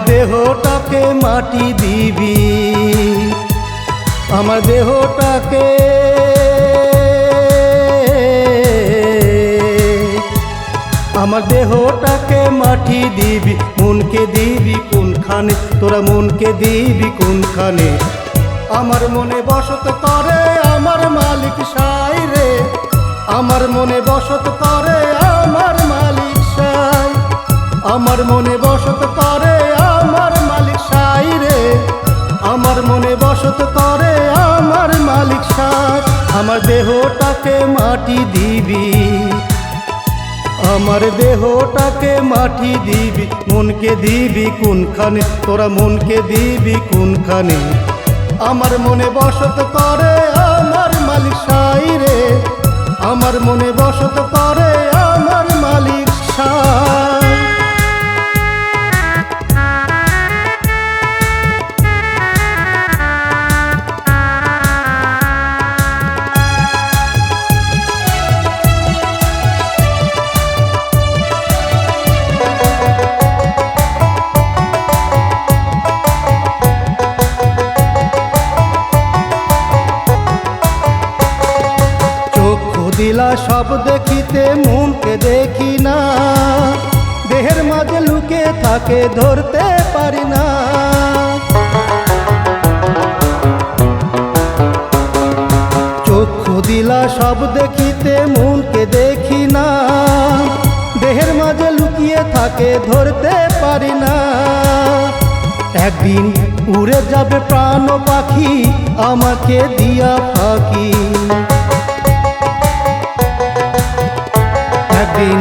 দেহটাকে মাটি দিবি, আমার দেহটাকে মাটি দিবি, মনকে দিবি কোনখানে, তোরা মনকে দিবি কোনখানে। আমার মনে বসত করে আমার মালিক সাই রে, আমার মনে বসত করে আমার মালিক সাই, আমার মনে বসত করে আমার মালিক সাই রে, আমার মনে বসত করে আমার মালিক সাই। আমার দেহটাকে মাটি দিবি, আমার দেহটাকে মাটি দিবি, মনকে দিবি কোনখানে, তোরা মনকে দিবি কোনখানে। আমার মনে বসত করে আমার মালিক সাই রে, আমার মনে বসত করে আমার মালিক সাই। দিলা সব দেখিতে মনকে দেখি না, দেহের মাঝে লুকে থাকে ধরতে পারি না। চক্ষু দিলা সব দেখিতে মনকে দেখি না, দেহের মাঝে লুকিয়ে থাকে ধরতে পারি না। একদিন উড়ে যাবে প্রাণ পাখি আমাকে দিয়া ফাঁকি, একদিন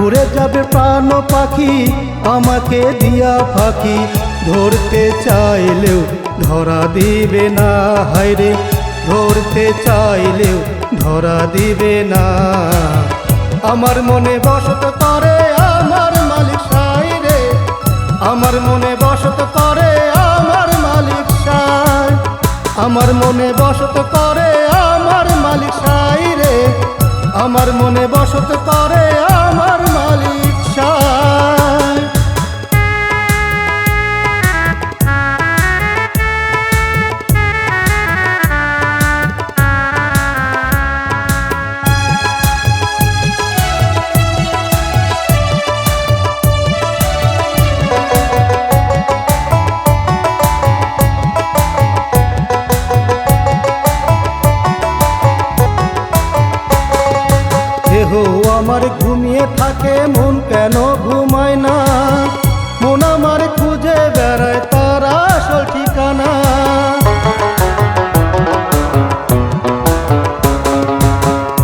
উড়ে যাবে প্রাণ পাখি আমাকে দিয়া ফাঁকি। ধরতে চাইলেও ধরা দিবে না, হায়রে ধরতে চাইলেও ধরা দিবে না। আমার মনে বসত করে আমার মালিক সাই রে, আমার মনে বসত করে আমার মালিক সাই, আমার মনে বসত করে আমার মালিক সাই রে, আমার মনে বসত করে আমার মালিক সাই। দেহ আমার ঘুমিয়ে থাকে মন কেন ঘুমায় না, মন আমার খুঁজে বেড়ায় তার আসল ঠিকানা।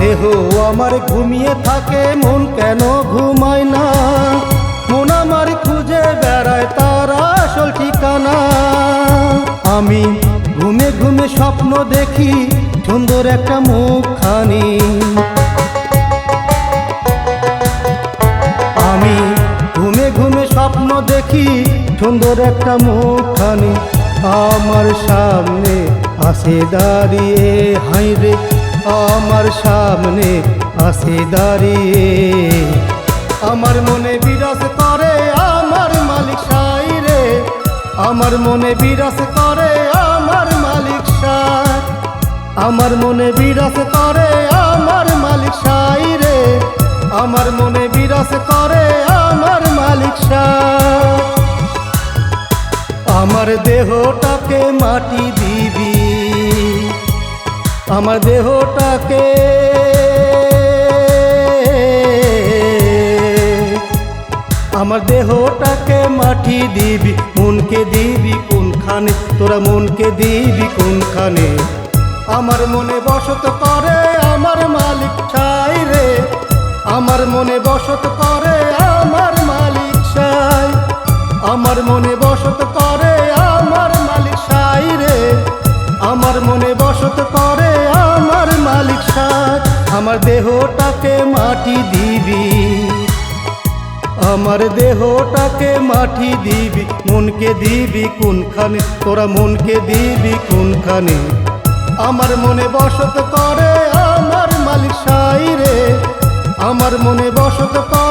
দেহ আমার ঘুমিয়ে থাকে মন কেন ঘুমায় না, মন আমার খুঁজে বেড়ায় তার আসল ঠিকানা। আমি ঘুমে ঘুমে স্বপ্ন দেখি সুন্দর একটা মুখখানি, আমি ঘুমে ঘুমে স্বপ্ন দেখি সুন্দর একটা মুখখানি। আমার সামনে আসে দাঁড়িয়ে, হায়রে আমার সামনে আসে দাঁড়িয়ে। আমার মনে বিরাজ করে আমার মালিক সাই রে, আমার মনে বিরাজ করে আমার মালিক সাই, আমার মনে বিরাজ করে আমার মালিক সাই রে, আমার মনে বিরাজ করে আমার মালিক সাই। আমার দেহটাকে মাটি দিবি, আমার দেহটাকে মাটি দিবি, মনকে দিবি কোনখানে, তোরা মনকে দিবি কোনখানে। আমার মনে বসত করে আমার মালিক সাই রে, আমার মনে বসত করে আমার মালিক সাই, আমার মনে বসত করে আমার মালিক সাই রে, আমার মনে বসত করে আমার মালিক সাই। আমার দেহটাকে মাটি দিবি, আমার দেহটাকে মাটি দিবি, মনকে দিবি কোনখানে, তোরা মনকে দিবি কোনখানে। আমার মনে বসত করে আমার মালিক সাই রে, আমার মনে বসত করে